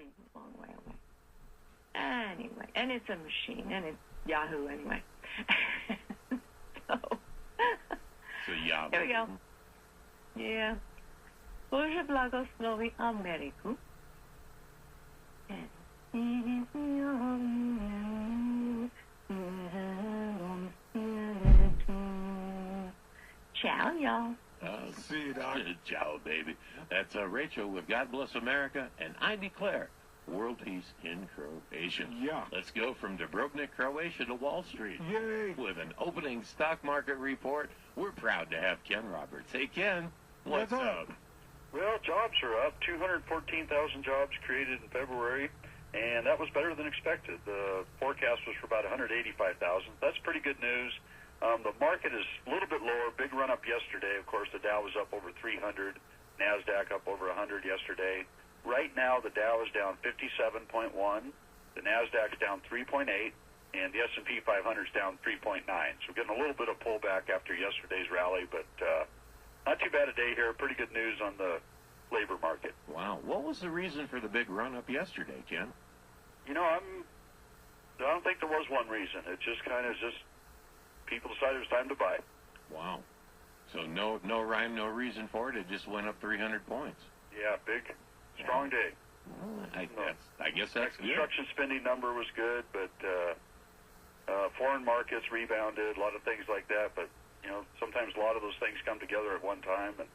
pretty long way away. Anyway, and it's a machine, and it's Yahoo anyway. So Yahoo. Here we go. Yeah. Bože blagoslovi Ameriku. Ciao, y'all. See you, Doc. Ciao, baby. That's Rachel with God Bless America, and I declare world peace in Croatia. Yeah. Let's go from Dubrovnik, Croatia to Wall Street. Yay. With an opening stock market report. We're proud to have Ken Roberts. Hey, Ken, what's up? Well, jobs are up. 214,000 jobs created in February, and that was better than expected. The forecast was for about 185,000. That's pretty good news. The market is a little bit lower. Big run up yesterday. Of course, the Dow was up over 300. NASDAQ up over 100 yesterday. Right now, the Dow is down 57.1. The NASDAQ's down 3.8. And the S&P 500 is down 3.9. So getting a little bit of pullback after yesterday's rally, but not too bad a day here. Pretty good news on the labor market. Wow. What was the reason for the big run up yesterday, Ken? You know, I don't think there was one reason. It just kind of people decided it was time to buy. Wow. So no rhyme, no reason for it. It just went up 300 points. Yeah, big, strong day. Well, I guess that's good. Construction spending number was good, but foreign markets rebounded, a lot of things like that. But, you know, sometimes a lot of those things come together at one time, and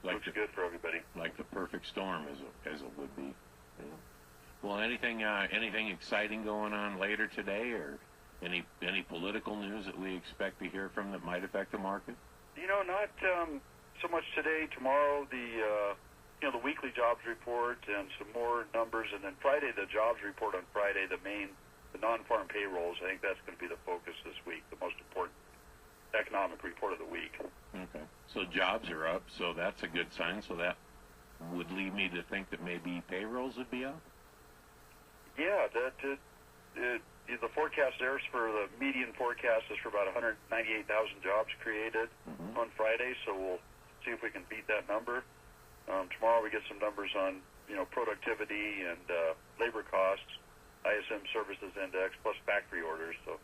looks good for everybody. Like the perfect storm, as it would be. Yeah. Well, anything exciting going on later today, or any political news that we expect to hear from that might affect the market? You know, not so much today. Tomorrow, the weekly jobs report and some more numbers, and then Friday, the jobs report on Friday, the non-farm payrolls. I think that's going to be the focus this week, the most important economic report of the week. Okay. So jobs are up, so that's a good sign. So that would lead me to think that maybe payrolls would be up? Yeah, the forecast there is for the median forecast is for about 198,000 jobs created on Friday, so we'll see if we can beat that number. Tomorrow we get some numbers on, productivity and labor costs, ISM Services Index, plus factory orders, so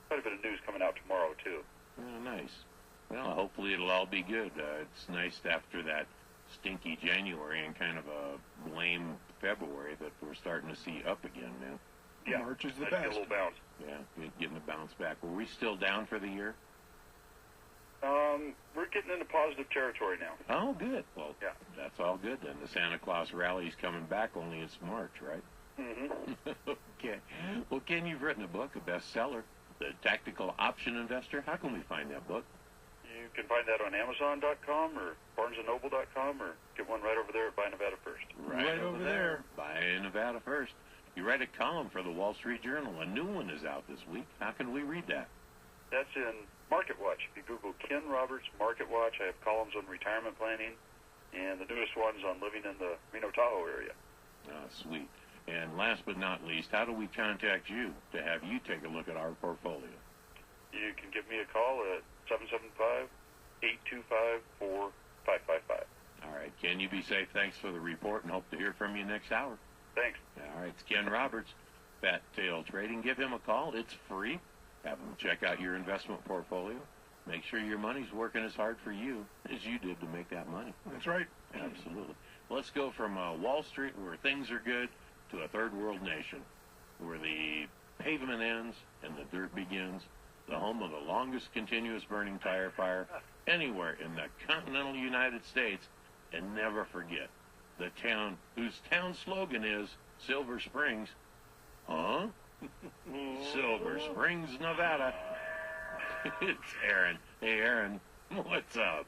quite a bit of news coming out tomorrow, too. Oh, nice. Well, hopefully it'll all be good. It's nice after that stinky January and kind of a lame February that we're starting to see up again, man. Yeah, March is the best. Get a little bounce. Yeah, getting a bounce back. Were we still down for the year? We're getting into positive territory now. Oh, good. Well, yeah. That's all good then. The Santa Claus rally's coming back, only it's March, right? Mm-hmm. Okay. Well, Ken, you've written a book, a bestseller, The Tactical Option Investor. How can we find that book? You can find that on Amazon.com or BarnesandNoble.com, or get one right over there at Buy Nevada First. Right over there. Buy Nevada First. You write a column for the Wall Street Journal. A new one is out this week. How can we read that? That's in Market Watch. If you Google Ken Roberts Market Watch, I have columns on retirement planning, and the newest one's on living in the Reno Tahoe area. Sweet. And last but not least, how do we contact you to have you take a look at our portfolio? You can give me a call at 775-825-4555. All right, Ken, you be safe. Thanks for the report, and hope to hear from you next hour. Thanks. All right, it's Ken Roberts, Fat Tail Trading. Give him a call. It's free. Have him check out your investment portfolio. Make sure your money's working as hard for you as you did to make that money. That's right. Absolutely. Let's go from Wall Street, where things are good, to a third world nation, where the pavement ends and the dirt begins, the home of the longest continuous burning tire fire anywhere in the continental United States. And never forget, the town whose town slogan is Silver Springs. Huh? Silver Springs, Nevada. It's Aaron. Hey, Aaron, what's up?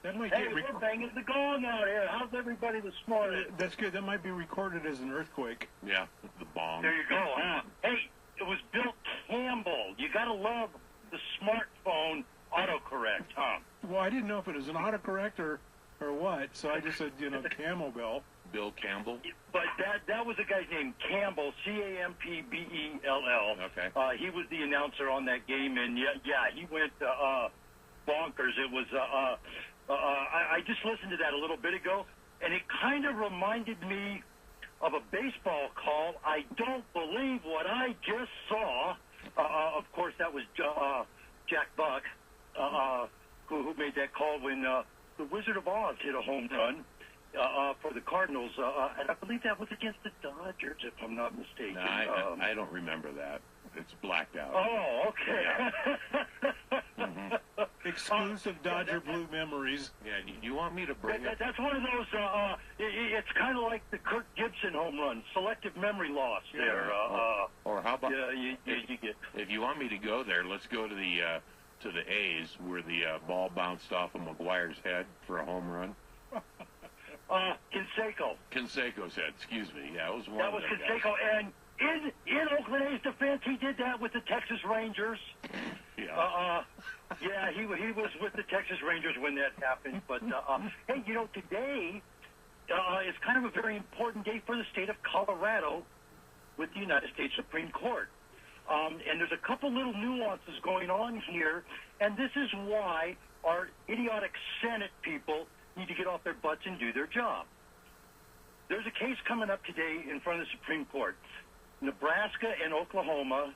That might hey, we're banging the gong out here. How's everybody this morning? That's good. That might be recorded as an earthquake. Yeah, the bomb. There you go, huh? Hey, it was Bill Campbell. You got to love the smartphone autocorrect, huh? Well, I didn't know if it was an autocorrect or what, so I just said, Camel Bill. Bill Campbell? But that was a guy's name, Campbell, Campbell. Okay. He was the announcer on that game, and yeah, he went bonkers. It was, I just listened to that a little bit ago, and it kind of reminded me of a baseball call. I don't believe what I just saw. Of course, that was Jack Buck who made that call when the Wizard of Oz hit a home run for the Cardinals, and I believe that was against the Dodgers, if I'm not mistaken. No, I don't remember that. It's blacked out. Oh, okay. Mm-hmm. Exclusive Dodger Blue memories. Yeah, do you want me to bring it? That's one of those, it's kind of like the Kirk Gibson home run, selective memory loss there. Or how about, you get... if you want me to go there, let's go to the A's, where the ball bounced off of McGuire's head for a home run. Canseco's head, excuse me. Yeah, it was one that of was them Canseco, guys. and in Oakland A's defense, he did that with the Texas Rangers. Yeah. Yeah, he was with the Texas Rangers when that happened. But, hey, today is kind of a very important day for the state of Colorado with the United States Supreme Court. And there's a couple little nuances going on here, and this is why our idiotic Senate people need to get off their butts and do their job. There's a case coming up today in front of the Supreme Court. Nebraska and Oklahoma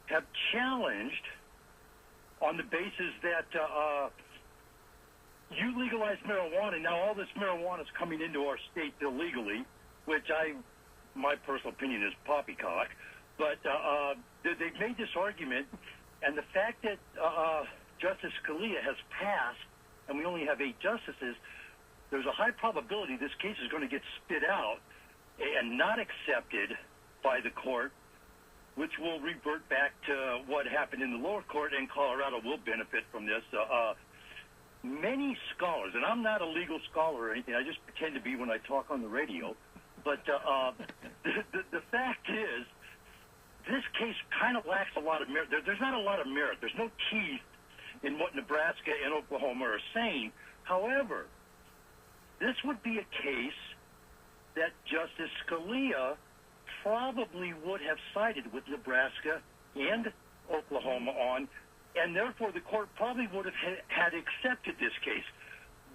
have challenged on the basis that you legalize marijuana. Now all this marijuana is coming into our state illegally, which my personal opinion is poppycock. But they've made this argument, and the fact that Justice Scalia has passed, and we only have 8 justices, there's a high probability this case is going to get spit out and not accepted by the court, which will revert back to what happened in the lower court, and Colorado will benefit from this. Many scholars, and I'm not a legal scholar or anything, I just pretend to be when I talk on the radio, but the fact is, this case kind of lacks a lot of merit. There's not a lot of merit. There's no teeth in what Nebraska and Oklahoma are saying. However, this would be a case that Justice Scalia probably would have sided with Nebraska and Oklahoma on, and therefore the court probably would have had accepted this case.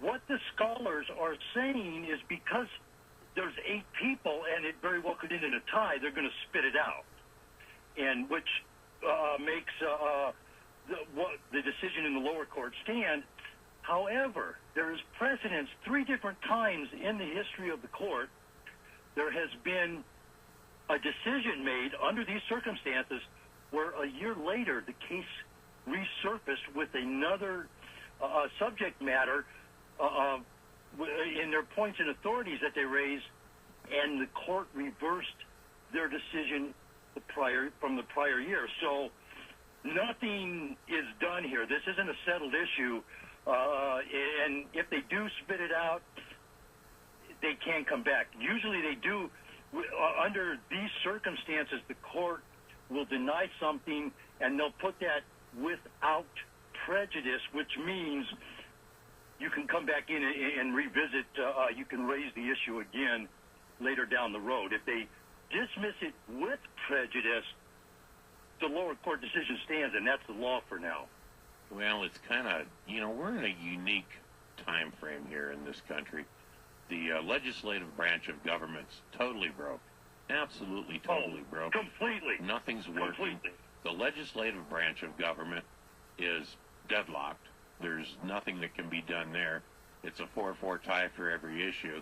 What the scholars are saying is because there's 8 people and it very well could end in a tie, they're going to spit it out, and which makes the decision in the lower court stand. However, there is precedence 3 different times in the history of the court. There has been a decision made under these circumstances where a year later the case resurfaced with another subject matter in their points and authorities that they raised, and the court reversed their decision from the prior year. So nothing is done here. This isn't a settled issue, and if they do spit it out, they can come back. Usually they do. Under these circumstances, the court will deny something, and they'll put that without prejudice, which means you can come back in and revisit. You can raise the issue again later down the road. If they dismiss it with prejudice, the lower court decision stands, and that's the law for now. Well, it's kind of, we're in a unique time frame here in this country. The legislative branch of government's totally broke. Absolutely, totally broke. Completely. Nothing's working. Completely. The legislative branch of government is deadlocked. There's nothing that can be done there. It's a 4-4 tie for every issue.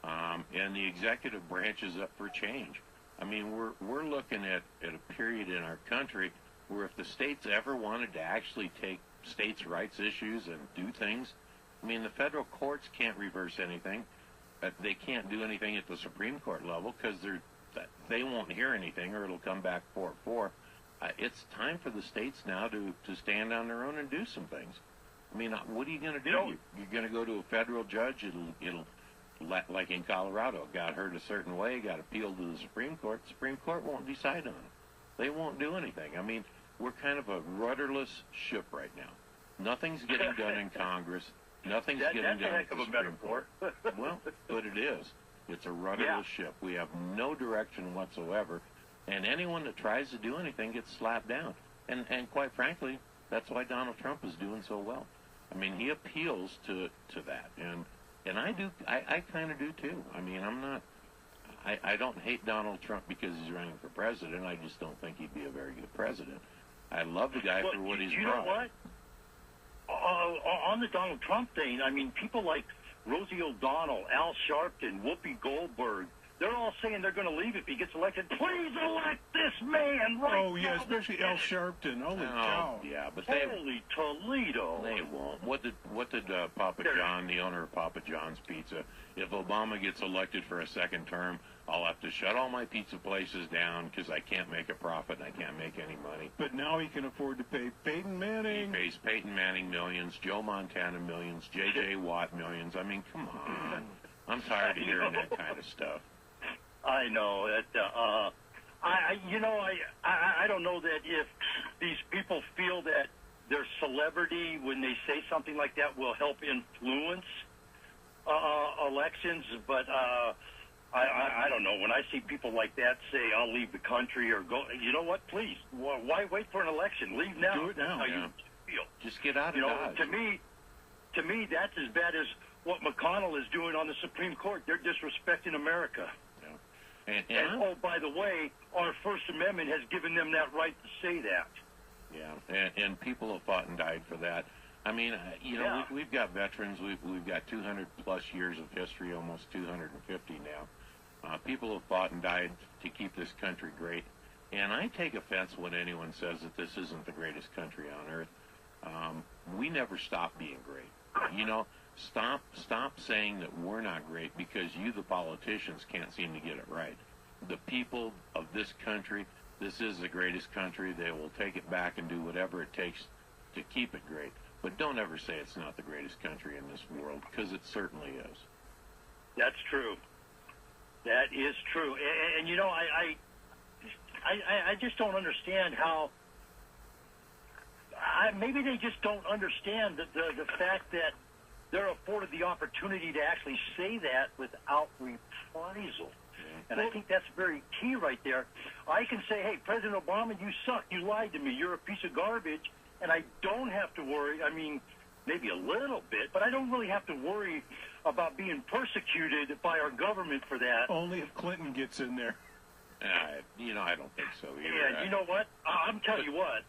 And the executive branch is up for change. I mean, we're looking at a period in our country where if the states ever wanted to actually take states' rights issues and do things, I mean, the federal courts can't reverse anything. They can't do anything at the Supreme Court level because they won't hear anything, or it'll come back 4-4. It's time for the states now to stand on their own and do some things. I mean, what are you going to do? You're going to go to a federal judge. It'll like in Colorado, it got heard a certain way, got appealed to the Supreme Court. The Supreme Court won't decide on it. They won't do anything. I mean, we're kind of a rudderless ship right now. Nothing's getting done in Congress. Nothing's getting done at the Supreme Court. Well, but it is. It's a rudderless ship. We have no direction whatsoever, and anyone that tries to do anything gets slapped down. And quite frankly, that's why Donald Trump is doing so well. I mean, he appeals to that, and I kind of do too. I mean, I don't hate Donald Trump because he's running for president. I just don't think he'd be a very good president. I love the guy for what he's brought. You know what? On the Donald Trump thing, I mean, people like Rosie O'Donnell, Al Sharpton, Whoopi Goldberg, they're all saying they're going to leave if he gets elected. Please elect this man right now. Oh, yeah, especially Al Sharpton. Holy cow. Yeah, but Holy Toledo. They won't. What did Papa John, the owner of Papa John's Pizza, if Obama gets elected for a second term, I'll have to shut all my pizza places down because I can't make a profit and I can't make any money. But now he can afford to pay Peyton Manning. He pays Peyton Manning millions, Joe Montana millions, J.J. Watt millions. I mean, come on. I'm tired of hearing that kind of stuff. I know that. I don't know that if these people feel that their celebrity, when they say something like that, will help influence elections. But I don't know. When I see people like that say, "I'll leave the country" or "Go," you know what? Please, why wait for an election? Leave now. Do it now. That's how Yeah. you feel. Just get out of Dodge. To me, that's as bad as what McConnell is doing on the Supreme Court. They're disrespecting America. And oh, by the way, our First Amendment has given them that right to say that. Yeah, and people have fought and died for that. I mean, we've got veterans. We've got 200-plus years of history, almost 250 now. People have fought and died to keep this country great. And I take offense when anyone says that this isn't the greatest country on earth. We never stop being great. Stop saying that we're not great because you, the politicians, can't seem to get it right. The people of this country, this is the greatest country. They will take it back and do whatever it takes to keep it great. But don't ever say it's not the greatest country in this world, because it certainly is. That's true. That is true. And I just don't understand how. Maybe they just don't understand the fact that they're afforded the opportunity to actually say that without reprisal. And I think that's very key right there. I can say, hey, President Obama, you suck. You lied to me. You're a piece of garbage. And I don't have to worry. I mean, maybe a little bit, but I don't really have to worry about being persecuted by our government for that. Only if Clinton gets in there. I don't think so either. Yeah, you know what? I'm telling you what.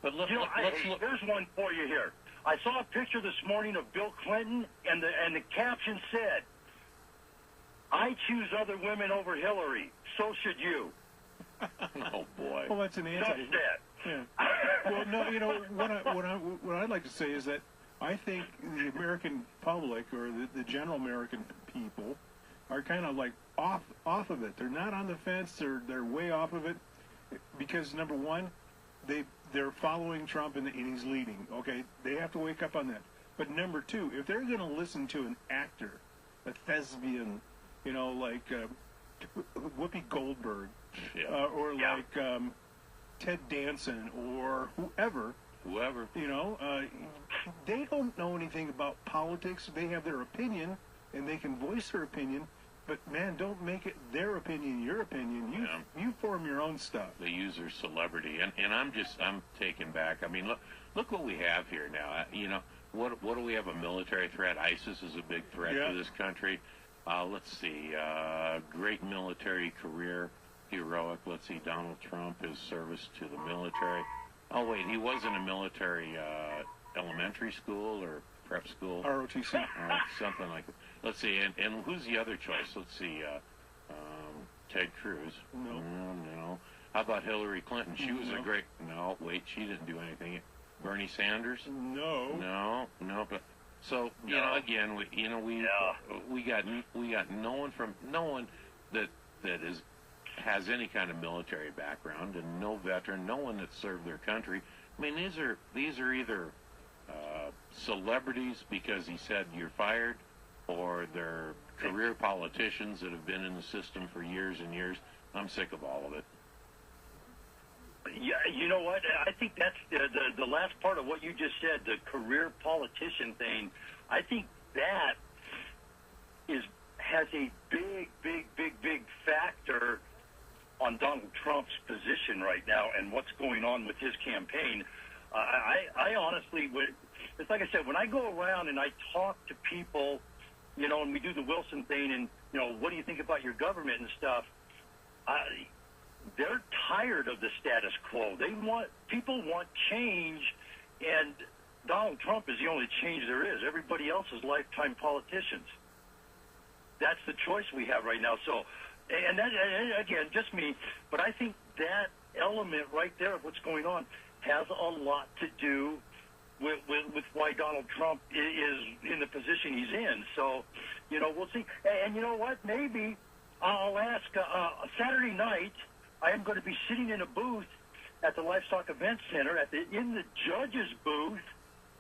But let's look. There's one for you here. I saw a picture this morning of Bill Clinton, and the caption said, "I choose other women over Hillary. So should you." Oh boy. Well, that's an anti. Just that. Yeah. Well, no. What I'd like to say is that I think the American public or the general American people are kind of like off of it. They're not on the fence. They're way off of it because number one, they're following Trump and he's leading. Okay, they have to wake up on that. But number two, if they're going to listen to an actor, a thespian, like Whoopi Goldberg, or like Ted Danson or whoever, they don't know anything about politics. They have their opinion and they can voice their opinion. But man, don't make it their opinion, your opinion. You form your own stuff. They use their celebrity, and I'm taken back. I mean, look what we have here now. What do we have? A military threat. ISIS is a big threat to this country. Let's see, great military career, heroic. Let's see, Donald Trump, his service to the military. Oh wait, he was in a military elementary school or prep school. ROTC. Something like that. Let's see, and who's the other choice? Let's see, Ted Cruz. No. How about Hillary Clinton? She was a great. No, wait, she didn't do anything. Bernie Sanders? No. But so again, we got no one that has any kind of military background, and no veteran, no one that served their country. I mean, these are either celebrities because he said you're fired, or they're career politicians that have been in the system for years and years. I'm sick of all of it. Yeah, you know what? I think that's the last part of what you just said, the career politician thing. I think that has a big factor on Donald Trump's position right now and what's going on with his campaign. I honestly would. It's like I said, when I go around and I talk to people you know, and we do the Wilson thing, and, you know, what do you think about your government and stuff? They're tired of the status quo. People want change, and Donald Trump is the only change there is. Everybody else is lifetime politicians. That's the choice we have right now. So, and that, again, just me, but I think that element right there of what's going on has a lot to do with why Donald Trump is in the position he's in. So, you know, we'll see. And you know what? Maybe I'll ask Saturday night. I am going to be sitting in a booth at the Livestock Event Center in the judge's booth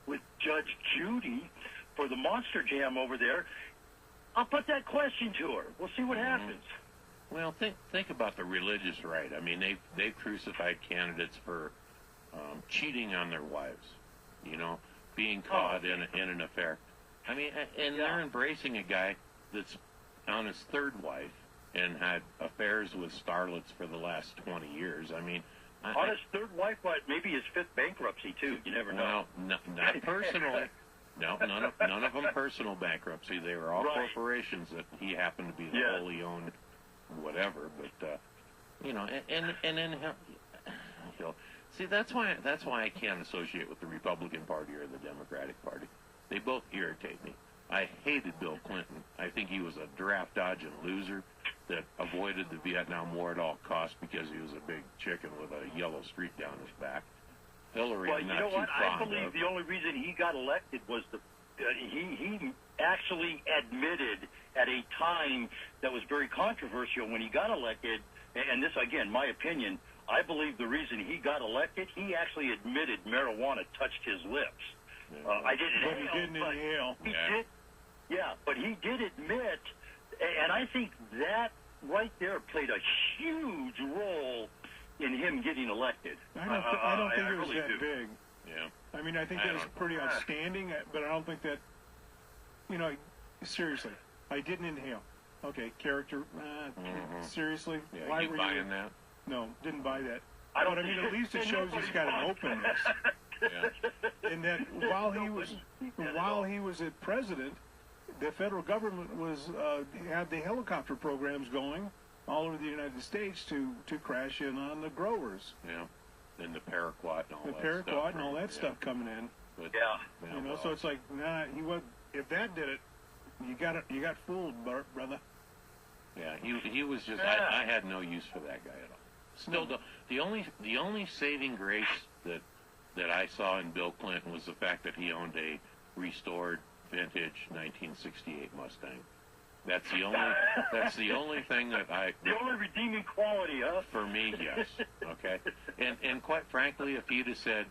with Judge Judy for the Monster Jam over there. I'll put that question to her. We'll see what happens. Well, think about the religious right. I mean, they've crucified candidates for cheating on their wives, you know, being caught in an affair. I mean, and they're embracing a guy that's on his third wife and had affairs with starlets for the last 20 years. I mean, on his third wife, but maybe his fifth bankruptcy too. You never know. Well, not personally. No, none of them personal bankruptcy. They were all corporations that he happened to be the wholly owned, whatever. But you know, and then he'll see. That's why I can't associate with the Republican Party or the Democratic Party. They both irritate me. I hated Bill Clinton. I think he was a draft dodging loser that avoided the Vietnam War at all costs because he was a big chicken with a yellow streak down his back. Hillary, well, you know what? I believe the only reason he got elected was he actually admitted at a time that was very controversial when he got elected, and this, again, my opinion, I believe the reason he got elected, he actually admitted marijuana touched his lips. I didn't but he didn't inhale. But he did admit, and I think that right there played a huge role in him getting elected. I don't think it was that big. Yeah. I mean, I think that was pretty outstanding, but I don't think that, you know, seriously, I didn't inhale. Okay, character, seriously? Yeah, why you were buying that? No, didn't buy that. But I mean, at least it shows he's got an openness. Yeah. And that while he was at president, the federal government had the helicopter programs going all over the United States to crash in on the growers. Yeah. And the paraquat and all that stuff. The paraquat and all that stuff coming in. But, you know, so it's like, if that did it, you got fooled, brother. Yeah, he was just. I had no use for that guy at all. Still, the only saving grace that I saw in Bill Clinton was the fact that he owned a restored vintage 1968 Mustang. That's the only thing that the only redeeming quality, huh? For me, yes. Okay. And quite frankly, if he'd have said,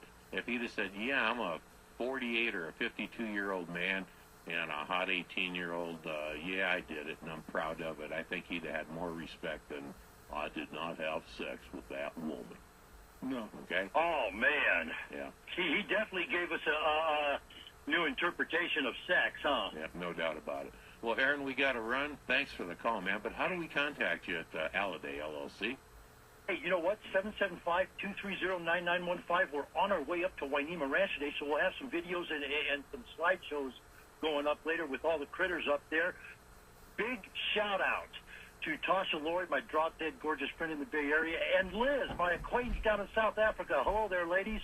yeah, I'm a 48 or a 52-year-old man and a hot 18-year-old, yeah, I did it and I'm proud of it, I think he'd have had more respect than I did not have sex with that woman. No. Okay. Oh man. Yeah. He definitely gave us a new interpretation of sex, huh? Yeah, no doubt about it. Well, Aaron, we got to run. Thanks for the call, man. But how do we contact you at Alladay LLC? Hey, you know what? 775-230-9915. We're on our way up to Wainema Ranch today, so we'll have some videos and some slideshows going up later with all the critters up there. Big shout-out to Tasha Lloyd, my drop-dead gorgeous friend in the Bay Area, and Liz, my acquaintance down in South Africa. Hello there, ladies.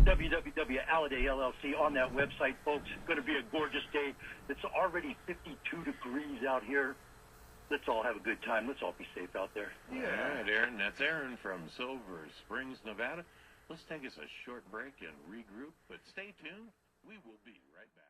www.Alladay LLC on that website, folks. It's going to be a gorgeous day. It's already 52 degrees out here. Let's all have a good time. Let's all be safe out there. Yeah. All right, Aaron. That's Aaron from Silver Springs, Nevada. Let's take us a short break and regroup, but stay tuned. We will be right back.